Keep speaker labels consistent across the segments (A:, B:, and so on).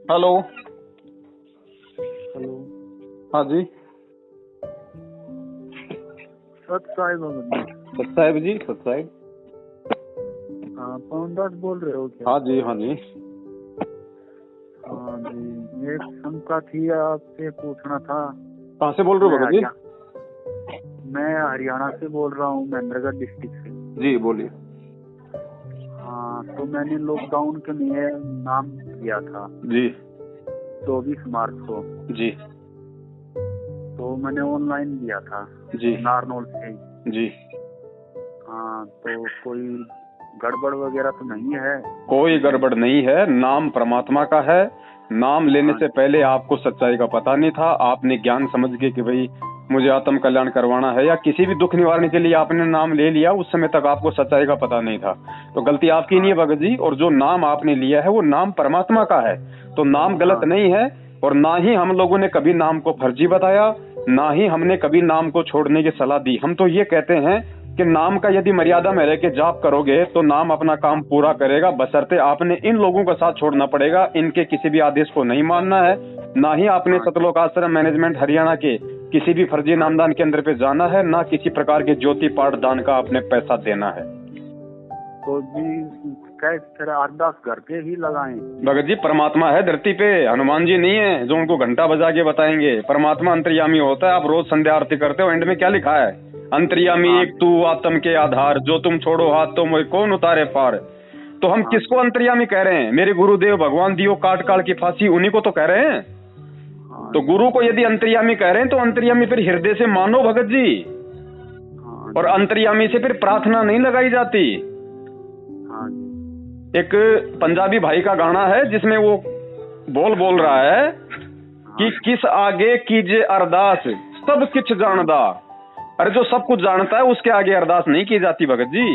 A: Hello.
B: Hello.
A: हाँ जी।
B: सत साहिब
A: सत साहिब जी, सत साहिब।
B: हाँ, पवन दास बोल रहे हो क्या?
A: हाँ जी, हाँ जी।
B: हाँ जी, एक शंका थी, आपसे पूछना था।
A: कहाँ से बोल रहे हो भगत जी?
B: मैं हरियाणा से बोल रहा हूँ, महेंद्रगढ़ डिस्ट्रिक्ट से।
A: जी बोलिए।
B: हाँ, तो मैंने लॉकडाउन के लिए नाम दिया था
A: जी
B: 24 मार्च को।
A: जी
B: तो मैंने ऑनलाइन दिया था
A: जी
B: नारनौल से।
A: जी।
B: हाँ, तो कोई गड़बड़ वगैरह तो नहीं है?
A: कोई गड़बड़ नहीं है, नाम परमात्मा का है। नाम लेने से पहले आपको सच्चाई का पता नहीं था। आपने ज्ञान समझ के कि भाई मुझे आत्म कल्याण करवाना है या किसी भी दुख निवारण के लिए आपने नाम ले लिया, उस समय तक आपको सच्चाई का पता नहीं था। तो गलती आपकी नहीं है भगत जी। और जो नाम आपने लिया है वो नाम परमात्मा का है, तो नाम गलत नहीं है। और ना ही हम लोगों ने कभी नाम को फर्जी बताया, ना ही हमने कभी नाम को छोड़ने की सलाह दी। हम तो ये कहते हैं कि नाम का यदि मर्यादा में रह के जाप करोगे तो नाम अपना काम पूरा करेगा, बशर्ते आपने इन लोगों का साथ छोड़ना पड़ेगा। इनके किसी भी आदेश को नहीं मानना है, ना ही आपने सतलोक आश्रम मैनेजमेंट हरियाणा के किसी भी फर्जी नामदान केंद्र पे जाना है, ना किसी प्रकार के ज्योति पाठ दान का आपने पैसा देना है।
B: तो जी कैसे अरदास करके ही लगाएं?
A: भगत जी, परमात्मा है धरती पे, हनुमान जी नहीं है जो उनको घंटा बजा के बताएंगे। परमात्मा अंतर्यामी होता है। आप रोज संध्या आरती करते हो, एंड में क्या लिखा है? अंतर्यामी एक तू आत्म के आधार, जो तुम छोड़ो हाथ तो मुझे कौन उतारे पार। तो हम किसको अंतर्यामी कह रहे हैं? मेरे गुरुदेव भगवान दियो काट काट की फांसी, उन्हीं को तो कह रहे हैं। तो गुरु को यदि अंतर्यामी कह रहे हैं तो अंतर्यामी फिर हृदय से मानो भगत जी। और अंतर्यामी से फिर प्रार्थना नहीं लगाई जाती। एक पंजाबी भाई का गाना है जिसमें वो बोल रहा है कि किस आगे कीजिए अरदास, सब कुछ जानदा। अरे जो सब कुछ जानता है उसके आगे अरदास नहीं की जाती भगत जी।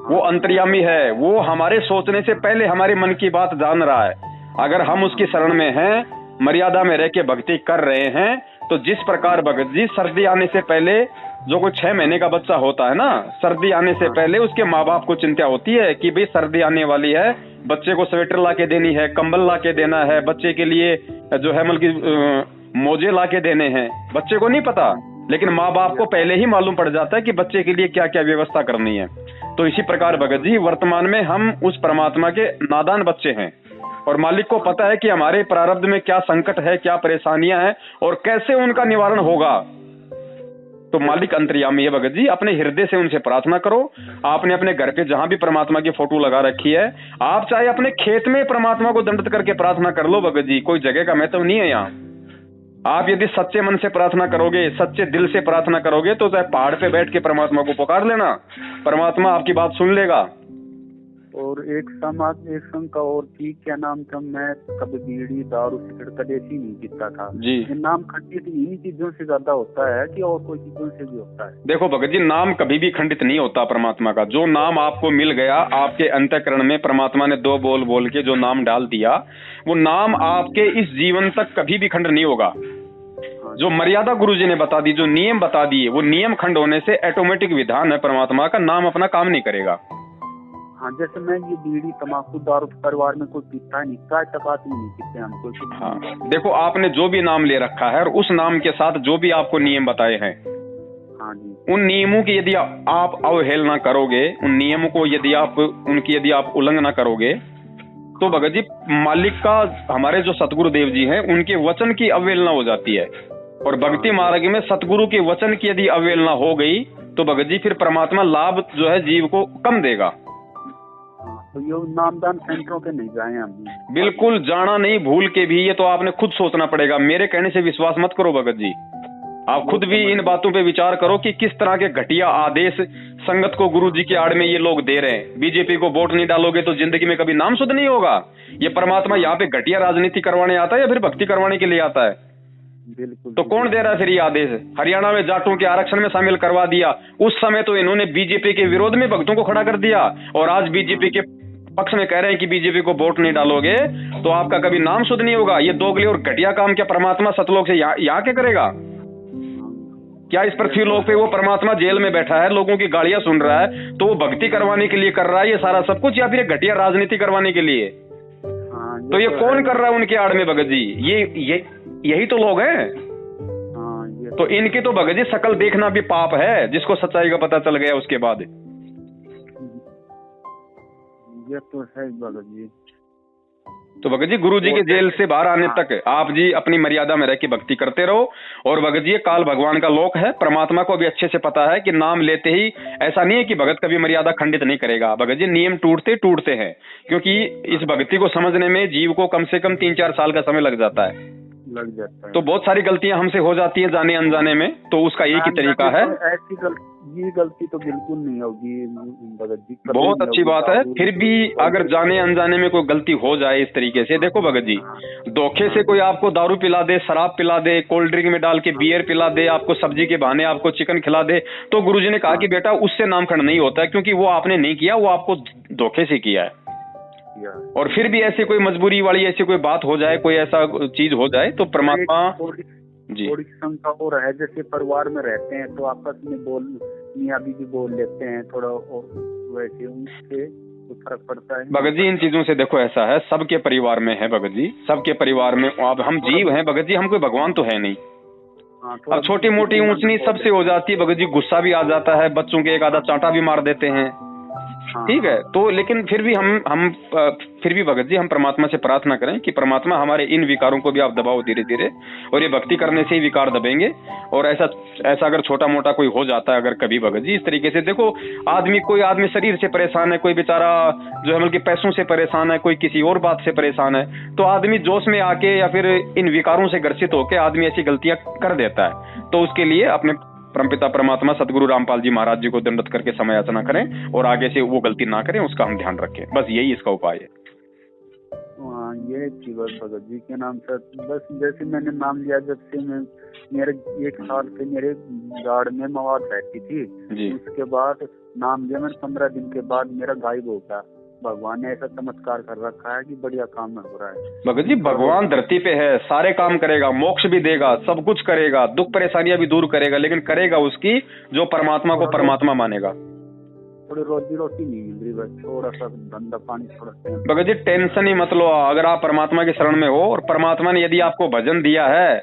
A: वो अंतर्यामी है, वो हमारे सोचने से पहले हमारे मन की बात जान रहा है। अगर हम उसकी शरण में हैं, मर्यादा में रह के भक्ति कर रहे हैं, तो जिस प्रकार भगत जी सर्दी आने से पहले जो कोई 6 महीने का बच्चा होता है ना, सर्दी आने से पहले उसके माँ बाप को चिंता होती है कि भाई सर्दी आने वाली है, बच्चे को स्वेटर ला के देनी है, कंबल ला के देना है, बच्चे के लिए जो है मतलब मोजे ला के देने हैं। बच्चे को नहीं पता, लेकिन माँ बाप को पहले ही मालूम पड़ जाता है कि बच्चे के लिए क्या क्या व्यवस्था करनी है। तो इसी प्रकार भगत जी वर्तमान में हम उस परमात्मा के नादान बच्चे हैं, और मालिक को पता है कि हमारे प्रारब्ध में क्या संकट है, क्या परेशानियां हैं और कैसे उनका निवारण होगा। तो मालिक अंतर्यामी है भगत जी। अपने हृदय से उनसे प्रार्थना करो। आपने अपने घर पे जहां भी परमात्मा की फोटो लगा रखी है, आप चाहे अपने खेत में परमात्मा को दंडित करके प्रार्थना कर लो भगत जी, कोई जगह का महत्व नहीं है यहाँ। आप यदि सच्चे मन से प्रार्थना करोगे, सच्चे दिल से प्रार्थना करोगे, तो चाहे पहाड़ पे बैठ के परमात्मा को पुकार लेना, परमात्मा आपकी बात सुन लेगा।
B: और एक शंका और थी, क्या नाम था, मैं कभी बीड़ी दारू सिगरेट कदेसी नहीं पीता था जी। ये नाम खंडित इन्हीं चीजों से ज्यादा होता है कि और कोई चीजों से भी होता है? देखो भगत जी, नाम कभी भी खंडित नहीं होता परमात्मा का। जो नाम आपको मिल गया, आपके अंतःकरण में परमात्मा ने 2 बोल बोल के जो नाम डाल दिया, वो नाम आपके इस जीवन तक कभी भी खंड नहीं होगा। जो मर्यादा गुरुजी ने बता दी, जो नियम बता दिए, वो नियम खंड होने से ऑटोमेटिक विधान है परमात्मा का, नाम अपना काम नहीं करेगा। हाँ, जैसे मैं ये बीड़ी तंबाकू दारू परिवार में कोई पीता नहीं, चाय चपात नहीं पीते हम कोई। हाँ, देखो आपने जो भी नाम ले रखा है और उस नाम के साथ जो भी आपको नियम बताए हैं, हाँ जी, उन नियमों की यदि आप अवहेलना करोगे, उन नियमों को यदि आप उल्लंघना करोगे, तो भगत जी मालिक का, हमारे जो सतगुरु देव जी हैं, उनके वचन की अवहेलना हो जाती है। और भक्ति मार्ग में सतगुरु के वचन की यदि अवहेलना हो गई तो भगत जी फिर परमात्मा लाभ जो है जीव को कम देगा। तो ये नामदान सेंटरों पे नहीं जाए हम? बिल्कुल जाना नहीं, भूल के भी। ये तो आपने खुद सोचना पड़ेगा, मेरे कहने से विश्वास मत करो भगत जी। आप खुद भी इन बातों पे विचार करो कि किस तरह के घटिया आदेश संगत को गुरु जी की आड़ में ये लोग दे रहे हैं। बीजेपी को वोट नहीं डालोगे तो जिंदगी में कभी नाम शुद्ध नहीं होगा। ये परमात्मा यहाँ पे घटिया राजनीति करवाने आता है या फिर भक्ति करवाने के लिए आता है? बिल्कुल। तो कौन दे रहा है फिर ये आदेश? हरियाणा में जाटों के आरक्षण में शामिल करवा दिया, उस समय तो इन्होंने बीजेपी के विरोध में भक्तों को खड़ा कर दिया, और आज बीजेपी के पक्ष में कह रहे हैं कि बीजेपी को वोट नहीं डालोगे तो आपका कभी नाम शुद्ध नहीं होगा। ये दोगले और घटिया काम क्या परमात्मा सतलोक से यहाँ क्या करेगा? क्या इस पृथ्वी लोक पे वो परमात्मा जेल में बैठा है, लोगों की गालियां सुन रहा है, तो वो भक्ति करवाने के लिए कर रहा है ये सारा सब कुछ, या फिर घटिया राजनीति करवाने के लिए? हाँ,
A: तो ये कौन कर रहा है उनके आड़ में भगत जी? ये यही तो लोग हैं। तो इनकी तो भगत जी शकल देखना भी पाप है, जिसको सच्चाई का पता चल गया उसके बाद।
B: ये तो है भगत जी।
A: तो भगत जी गुरु जी के जेल से बाहर आने तक आप जी अपनी मर्यादा में रह के भक्ति करते रहो। और भगत जी काल भगवान का लोक है, परमात्मा को भी अच्छे से पता है कि नाम लेते ही ऐसा नहीं है कि भगत कभी मर्यादा खंडित नहीं करेगा। भगत जी नियम टूटते हैं, क्योंकि इस भक्ति को समझने में जीव को कम से कम 3-4 साल का समय लग जाता है। तो बहुत सारी गलतियां हमसे हो जाती हैं जाने अनजाने में, तो उसका एक ही तरीका है।
B: ये गलती तो बिल्कुल नहीं होगी भगत जी।
A: बहुत अच्छी बात है। फिर भी अगर जाने अनजाने में कोई गलती हो जाए इस तरीके से, देखो भगत जी, धोखे से कोई आपको दारू पिला दे, शराब पिला दे, कोल्ड ड्रिंक में डाल के बियर पिला दे, आपको सब्जी के बहाने आपको चिकन खिला दे, तो गुरुजी ने कहा कि बेटा उससे नामखंड नहीं होता है, क्योंकि वो आपने नहीं किया, वो आपको धोखे से किया है। और फिर भी ऐसी कोई मजबूरी वाली ऐसी कोई बात हो जाए, कोई ऐसा चीज हो जाए, तो परमात्मा जी
B: थोड़ी शंका हो रहा है। जैसे परिवार में रहते हैं तो आपस में मियाँ बीवी बोल लेते हैं, थोड़ा वैसे उनसे फर्क पड़ता है
A: भगत जी। इन चीजों से देखो ऐसा है, सबके परिवार में है भगत जी, सबके परिवार में। अब हम जीव हैं भगत जी, हम कोई भगवान तो है नहीं। अब छोटी मोटी ऊंच नीच सबसे हो जाती है भगत जी, गुस्सा भी आ जाता है, बच्चों के एक आधा चांटा भी मार देते हैं, ठीक है। तो लेकिन फिर भी हम फिर भी भगत जी हम परमात्मा से प्रार्थना करें कि परमात्मा हमारे इन विकारों को भी आप दबाओ धीरे धीरे, और ये भक्ति करने से ही विकार दबेंगे। और ऐसा अगर छोटा मोटा कोई हो जाता है अगर कभी भगत जी इस तरीके से, देखो कोई आदमी शरीर से परेशान है, कोई बेचारा जो है बल्कि पैसों से परेशान है, कोई किसी और बात से परेशान है, तो आदमी जोश में आके या फिर इन विकारों से ग्रसित होकर आदमी ऐसी गलतियां कर देता है। तो उसके लिए अपने परमपिता परमात्मा सदगुरु रामपाल जी महाराज जी को दंडवत करके समय याचना करें और आगे से वो गलती ना करें, उसका हम ध्यान रखें। बस यही इसका उपाय है।
B: ये भगत जी के नाम से बस जैसे मैंने नाम लिया, जब से मैं मेरे 1 साल से मेरे गाड़ में मवाद रहती थी जी। उसके बाद नाम लिया मैंने, 15 दिन के बाद मेरा गायब हो गया। भगवान ने ऐसा चमत्कार कर रखा है कि बढ़िया काम में हो रहा है।
A: भगत जी भगवान धरती पे है, सारे काम करेगा, मोक्ष भी देगा, सब कुछ करेगा, दुख परेशानियां भी दूर करेगा, लेकिन करेगा उसकी जो परमात्मा को परमात्मा मानेगा।
B: थोड़ी रोजी रोटी नहीं मिल रही, बस थोड़ा सा धंधा पानी थोड़ा।
A: भगत जी टेंशन ही मत लो, अगर आप परमात्मा की शरण में हो और परमात्मा ने यदि आपको भजन दिया है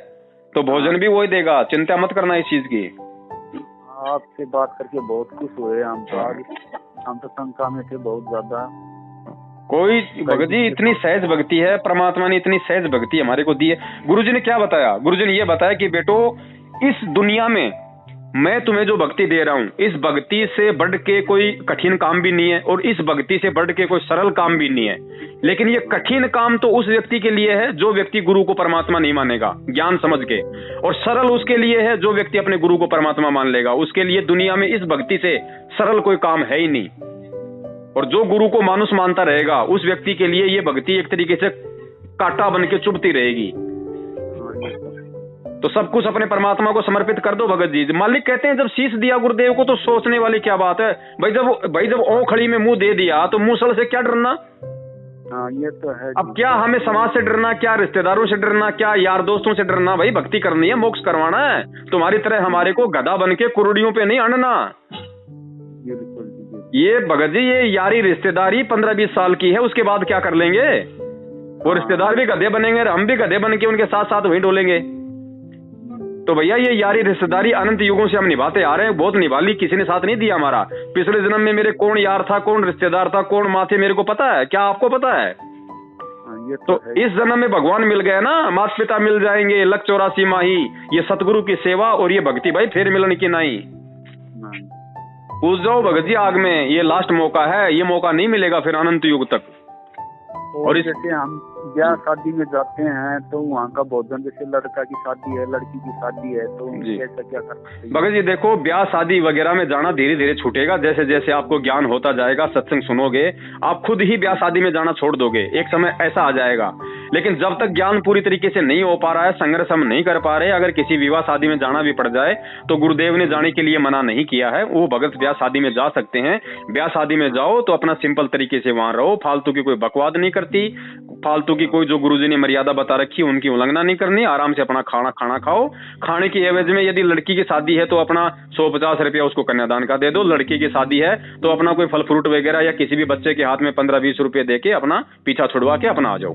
A: तो भोजन भी वही देगा, चिंता मत करना इस चीज की।
B: आपसे बात करके बहुत खुश हुए हम तो शंका में थे बहुत ज्यादा।
A: कोई भगत जी इतनी सहज भक्ति है, परमात्मा ने इतनी सहज भक्ति हमारे को दी है। गुरुजी ने क्या बताया? गुरुजी ने ये बताया कि बेटो इस दुनिया में मैं तुम्हें जो भक्ति दे रहा हूँ, इस भक्ति से बढ़ के कोई कठिन काम भी नहीं है और इस भक्ति से बढ़ के कोई सरल काम भी नहीं है। लेकिन ये कठिन काम तो उस व्यक्ति के लिए है जो व्यक्ति गुरु को परमात्मा नहीं मानेगा ज्ञान समझ के, और सरल उसके लिए है जो व्यक्ति अपने गुरु को परमात्मा मान लेगा। उसके लिए दुनिया में इस भक्ति से सरल कोई काम है ही नहीं। और जो गुरु को मानुष मानता रहेगा उस व्यक्ति के लिए ये भक्ति एक तरीके से कांटा बन के चुभती रहेगी। तो सब कुछ अपने परमात्मा को समर्पित कर दो भगत जी। मालिक कहते हैं जब शीश दिया गुरुदेव को तो सोचने वाली क्या बात है भाई। जब ओखड़ी में मुंह दे दिया तो मूसल से क्या डरना।
B: ये तो है।
A: अब क्या हमें समाज से डरना, क्या रिश्तेदारों से डरना, क्या यार दोस्तों से डरना? भाई भक्ति करनी है, मोक्ष करवाना है। तुम्हारी तरह हमारे को गधा बन के कुरुड़ियों पे नहीं अड़ना। ये भगत जी ये यारी रिश्तेदारी 15-20 साल की है, उसके बाद क्या कर लेंगे? वो रिश्तेदार भी गधे बनेंगे, हम भी गधे बन के उनके साथ साथ वहीं डोलेंगे। तो भैया ये यारी रिश्तेदारी अनंत युगों से हम निभाते आ रहे हैं, बहुत निभा ली, किसी ने साथ नहीं दिया हमारा। पिछले जन्म में मेरे कौन यार था, कौन रिश्तेदार था, कौन माँ थे, मेरे को पता है। क्या आपको पता है?
B: ये
A: तो इस जन्म में भगवान मिल गए ना, माता पिता मिल जाएंगे, लक 84 माही, ये सतगुरु की सेवा और ये भक्ति भाई फिर मिलन की नहीं। पूछ जाओ भगत जी आग में, ये लास्ट मौका है, ये मौका नहीं मिलेगा फिर अनंत युग तक।
B: और जैसे हम ब्याह शादी में जाते हैं तो वहाँ का भोजन, जैसे लड़का की शादी है, लड़की की शादी है, तो ऐसा क्या करना चाहिए?
A: भगत जी देखो ब्याह शादी वगैरह में जाना धीरे धीरे छूटेगा। जैसे जैसे आपको ज्ञान होता जाएगा, सत्संग सुनोगे, आप खुद ही ब्याह शादी में जाना छोड़ दोगे। एक समय ऐसा आ जाएगा। लेकिन जब तक ज्ञान पूरी तरीके से नहीं हो पा रहा है, संघर्ष हम नहीं कर पा रहे, अगर किसी विवाह शादी में जाना भी पड़ जाए तो गुरुदेव ने जाने के लिए मना नहीं किया है। वो भगत ब्याह शादी में जा सकते हैं। ब्याह शादी में जाओ तो अपना सिंपल तरीके से वहां रहो, फालतू की कोई बकवाद नहीं करती, फालतू की कोई जो गुरुजी ने मर्यादा बता रखी है उनकी उल्लंघना नहीं करनी। आराम से अपना खाना खाओ। खाने की एवज में यदि लड़की की शादी है तो अपना 150 रुपया उसको कन्यादान का दे दो। लड़की की शादी है तो अपना कोई फल फ्रूट वगैरह या किसी भी बच्चे के हाथ में 15-20 रुपए देके अपना पीछा छुड़वा के अपना आ जाओ।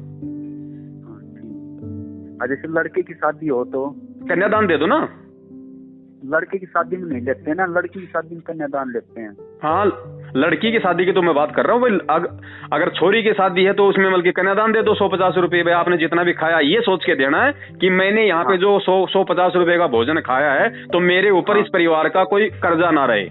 B: जैसे लड़के की शादी हो तो
A: कन्यादान दे दो ना।
B: लड़के की शादी में नहीं लेते ना, लड़की की शादी में कन्यादान लेते हैं।
A: हाँ, लड़की की शादी की तो मैं बात कर रहा हूँ। अगर छोरी की शादी है तो उसमें बल्कि कन्यादान दे दो 150 रुपये। भाई आपने जितना भी खाया ये सोच के देना है कि मैंने यहाँ पे जो 150 रुपये का भोजन खाया है तो मेरे ऊपर इस परिवार का कोई कर्जा ना रहे।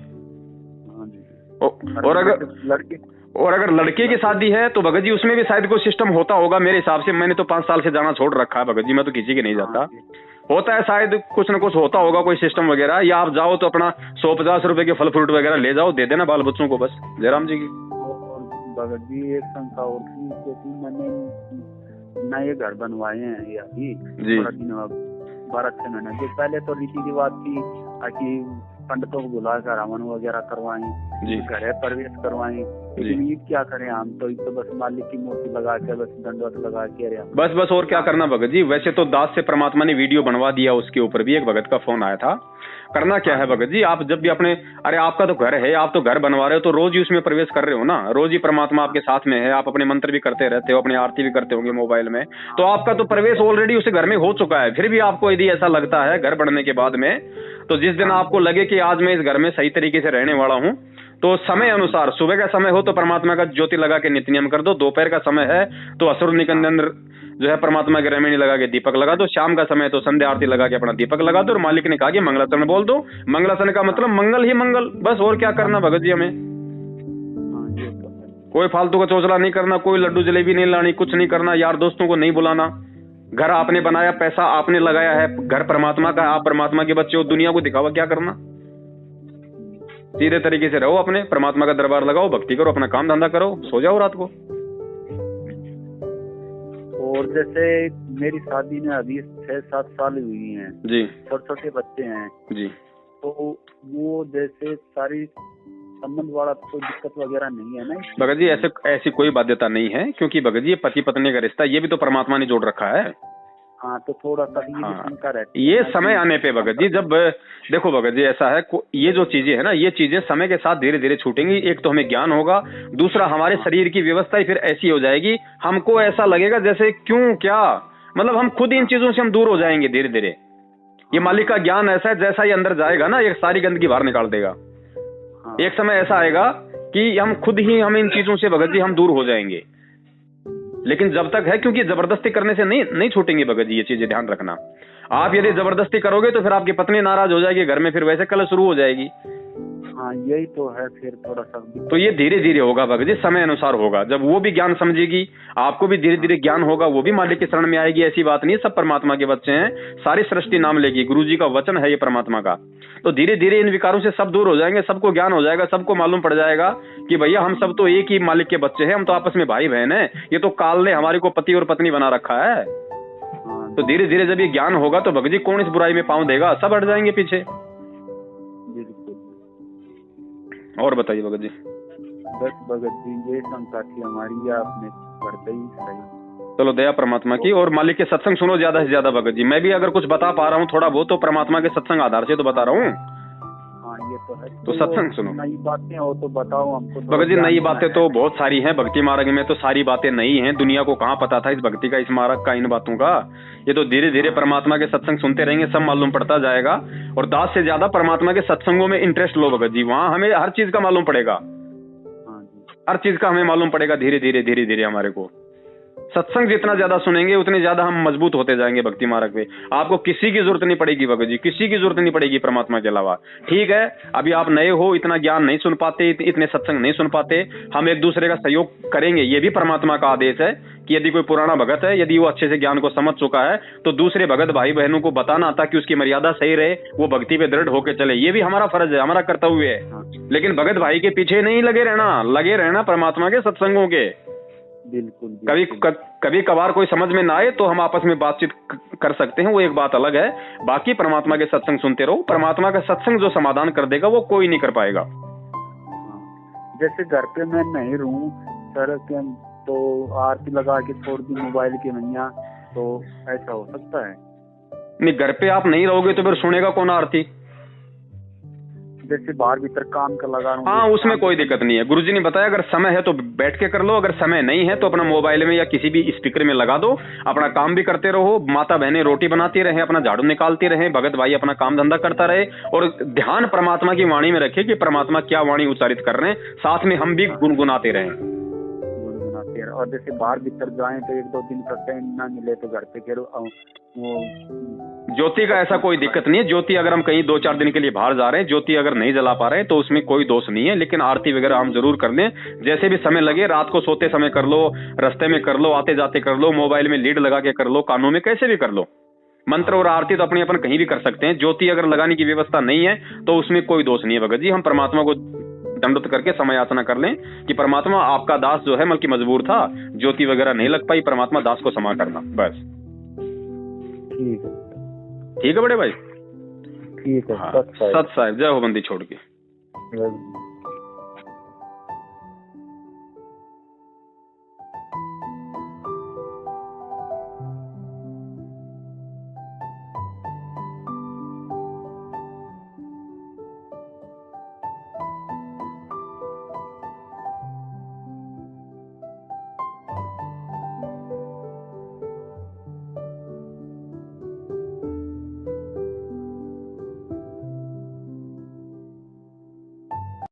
A: और अगर लड़के की शादी है तो भगत जी उसमें भी शायद कोई सिस्टम होता होगा मेरे हिसाब से। मैंने तो 5 साल से जाना छोड़ रखा है भगत जी, मैं तो किसी के नहीं जाता। होता है शायद कुछ न कुछ होता होगा कोई सिस्टम वगैरह, या आप जाओ तो अपना 150 रुपए के फल फ्रूट वगैरह ले जाओ, दे देना बाल बच्चों को बस। जयराम जी की
B: भगत जी एक शंका और थी, मैंने नए घर बनवाए हैं ये अभी थोड़ा दिन 12-6 महीने जो पहले तो रीति रिवाज थी कि पंडितों को बुलाकर हवन वगैरह करवाएं, घर प्रवेश करवाएं। लेकिन ये क्या करें हम तो बस मालिक की मूर्ति लगा के बस दंडवत लगा के
A: बस और क्या करना भगत जी। वैसे तो दास से परमात्मा ने वीडियो बनवा दिया, उसके ऊपर भी एक भगत का फोन आया था। करना क्या है भगत जी, आप जब भी अपने अरे आपका तो घर है, आप तो घर बनवा रहे हो तो रोज ही उसमें प्रवेश कर रहे हो ना, रोज ही परमात्मा आपके साथ में है, आप अपने मंत्र भी करते रहते हो, अपनी आरती भी करते होंगे मोबाइल में, तो आपका तो प्रवेश ऑलरेडी उस घर में हो चुका है। फिर भी आपको यदि ऐसा लगता है घर बनने के बाद में, तो जिस दिन आपको लगे कि आज मैं इस घर में सही तरीके से रहने वाला हूँ, तो समय अनुसार सुबह का समय हो तो परमात्मा का ज्योति लगा के नित्य नियम कर दो, दोपहर का समय है तो असुर निकंद अंदर जो है परमात्मा के रेमेडी लगा के दीपक लगा दो, शाम का समय तो संध्या आरती लगा के अपना दीपक लगा दो। और मालिक ने कहा कि मंगलाचरण बोल दो, मंगलाचरण का मतलब मंगल ही मंगल, बस। और क्या करना भगत जी हमें, कोई फालतू का चौचला नहीं करना, कोई लड्डू जलेबी नहीं लानी, कुछ नहीं करना, यार दोस्तों को नहीं बुलाना। घर आपने बनाया, पैसा आपने लगाया है, घर परमात्मा का, आप परमात्मा के बच्चे हो, दुनिया को दिखावा क्या करना। सीधे तरीके से रहो, अपने परमात्मा का दरबार लगाओ, भक्ति करो, अपना काम धंधा करो, सो जाओ रात को।
B: और जैसे मेरी शादी में अभी 6-7 साल हुई हैं
A: जी,
B: छोटे छोटे बच्चे हैं
A: जी,
B: तो वो जैसे सारी संबंध वाला कोई दिक्कत वगैरह नहीं है ना
A: भगत जी? ऐसी कोई बाध्यता नहीं है, क्योंकि भगत जी ये पति पत्नी का रिश्ता, ये भी तो परमात्मा ने जोड़ रखा है।
B: हाँ, तो थोड़ा सा शंका रहती
A: है। ये समय आने पे भगत जी, जब देखो भगत जी ऐसा है, ये जो चीजें है ना, ये चीजें समय के साथ धीरे धीरे छूटेंगी। एक तो हमें ज्ञान होगा, दूसरा हमारे शरीर की व्यवस्था ही फिर ऐसी हो जाएगी, हमको ऐसा लगेगा जैसे क्यों क्या, मतलब हम खुद इन चीजों से हम दूर हो जाएंगे धीरे धीरे। ये मालिक का ज्ञान ऐसा है, जैसा ये अंदर जाएगा ना, ये सारी गंदगी बाहर निकाल देगा। एक समय ऐसा आएगा कि हम खुद ही हम इन चीजों से भगत जी हम दूर हो जाएंगे। लेकिन जब तक है, क्योंकि जबरदस्ती करने से नहीं छूटेंगी भगत जी, ये चीजें ध्यान रखना। आप यदि जबरदस्ती करोगे तो फिर आपकी पत्नी नाराज हो जाएगी, घर में फिर वैसे कल शुरू हो जाएगी।
B: हाँ, यही तो है फिर थोड़ा सा।
A: तो ये धीरे धीरे होगा भगत जी, समय अनुसार होगा। जब वो भी ज्ञान समझेगी, आपको भी धीरे धीरे ज्ञान होगा, वो भी मालिक के शरण में आएगी। ऐसी बात नहीं, सब परमात्मा के बच्चे हैं, सारी सृष्टि नाम लेगी, गुरु जी का वचन है ये परमात्मा का। तो धीरे धीरे इन विकारों से सब दूर हो जाएंगे, सबको ज्ञान हो जाएगा, सबको मालूम पड़ जाएगा कि भैया हम सब तो एक ही मालिक के बच्चे हैं, हम तो आपस में भाई बहन हैं। ये तो काल ने हमारे को पति और पत्नी बना रखा है। तो धीरे धीरे जब ये ज्ञान होगा तो भगत जी कौन इस बुराई में पांव देगा, सब हट जाएंगे पीछे। और बताइए भगत जी।
B: बस भगत जी ये शंका थी हमारी, आपने करते ही सही।
A: चलो दया परमात्मा की, और मालिक के सत्संग सुनो ज्यादा से ज्यादा भगत जी। मैं भी अगर कुछ बता पा रहा हूँ थोड़ा बहुत, तो परमात्मा के सत्संग आधार से तो बता रहा हूँ।
B: हाँ, ये तो है।
A: तो सत्संग सुनो,
B: नई बातें हो तो बताओ हमको।
A: भगत जी नई बातें तो बहुत सारी हैं, भक्ति मार्ग में तो सारी बातें नई हैं। दुनिया को कहाँ पता था इस भक्ति का, इस मार्ग का, इन बातों का। ये तो धीरे धीरे परमात्मा के सत्संग सुनते रहेंगे, सब मालूम पड़ता जाएगा। और दास से ज्यादा परमात्मा के सत्संगों में इंटरेस्ट लो भगत जी, वहाँ हमें हर चीज का मालूम पड़ेगा, हर चीज का हमें मालूम पड़ेगा धीरे धीरे हमारे को। सत्संग जितना ज्यादा सुनेंगे उतने ज्यादा हम मजबूत होते जाएंगे भक्ति मार्ग पे। आपको किसी की जरूरत नहीं पड़ेगी भगत जी, किसी की जरूरत नहीं पड़ेगी परमात्मा के अलावा। ठीक है, अभी आप नए हो, इतना ज्ञान नहीं सुन पाते, इतने सत्संग नहीं सुन पाते, हम एक दूसरे का सहयोग करेंगे। ये भी परमात्मा का आदेश है कि यदि कोई पुराना भगत है, यदि वो अच्छे से ज्ञान को समझ चुका है, तो दूसरे भगत भाई बहनों को बताना, ताकि उसकी मर्यादा सही रहे, वो भक्ति पे दृढ़ होकर चले। ये भी हमारा फर्ज है, हमारा कर्तव्य है। लेकिन भगत भाई के पीछे नहीं लगे रहना परमात्मा के सत्संगों के।
B: बिल्कुल।
A: कभी कभार कोई समझ में ना आए तो हम आपस में बातचीत कर सकते हैं, वो एक बात अलग है। बाकी परमात्मा के सत्संग सुनते रहो, परमात्मा का सत्संग जो समाधान कर देगा वो कोई नहीं कर पाएगा।
B: जैसे घर पे मैं नहीं रहूं सर, तो आरती लगा के छोड़ दी मोबाइल की मैया, तो ऐसा हो सकता है?
A: नहीं, घर पे आप नहीं रहोगे तो फिर सुनेगा कौन आरती?
B: जैसे बाहर भीतर काम कर लगा रहा हूँ।
A: हाँ, उसमें कोई दिक्कत नहीं है। गुरुजी ने बताया अगर समय है तो बैठ के कर लो, अगर समय नहीं है तो अपना मोबाइल में या किसी भी स्पीकर में लगा दो, अपना काम भी करते रहो, माता बहनें रोटी बनाती रहे, अपना झाड़ू निकालती रहे, भगत भाई अपना काम धंधा करता रहे, और ध्यान परमात्मा की वाणी में रखे कि परमात्मा क्या वाणी उच्चारित कर रहे हैं, साथ में हम भी गुनगुनाते रहे।
B: और जैसे बाहर भीतर जाएं तो 1-2 दिन का टाइम ना मिले तो घर पे फिर वो
A: ज्योति का ऐसा कोई दिक्कत नहीं है। ज्योति अगर हम कहीं 2-4 दिन के लिए बाहर जा रहे हैं, ज्योति अगर नहीं जला पा रहे हैं तो उसमें कोई दोष नहीं है, लेकिन आरती वगैरह हम जरूर कर लें। जैसे भी समय लगे, रात को सोते समय कर लो, रास्ते में कर लो, आते जाते कर लो, मोबाइल में लीड लगा के कर लो, कानों में कैसे भी कर लो। मंत्र और आरती तो अपने अपन कहीं भी कर सकते हैं। ज्योति अगर लगाने की व्यवस्था नहीं है तो उसमें कोई दोष नहीं है भगत जी। हम परमात्मा को दंडवत करके समय याचना कर लें कि परमात्मा आपका दास जो है बल्कि मजबूर था, ज्योति वगैरह नहीं लग पाई, परमात्मा दास को क्षमा करना, बस। ठीक है बड़े भाई,
B: ठीक है।
A: हाँ, सत साहिब, जय हो बंदी छोड़ के।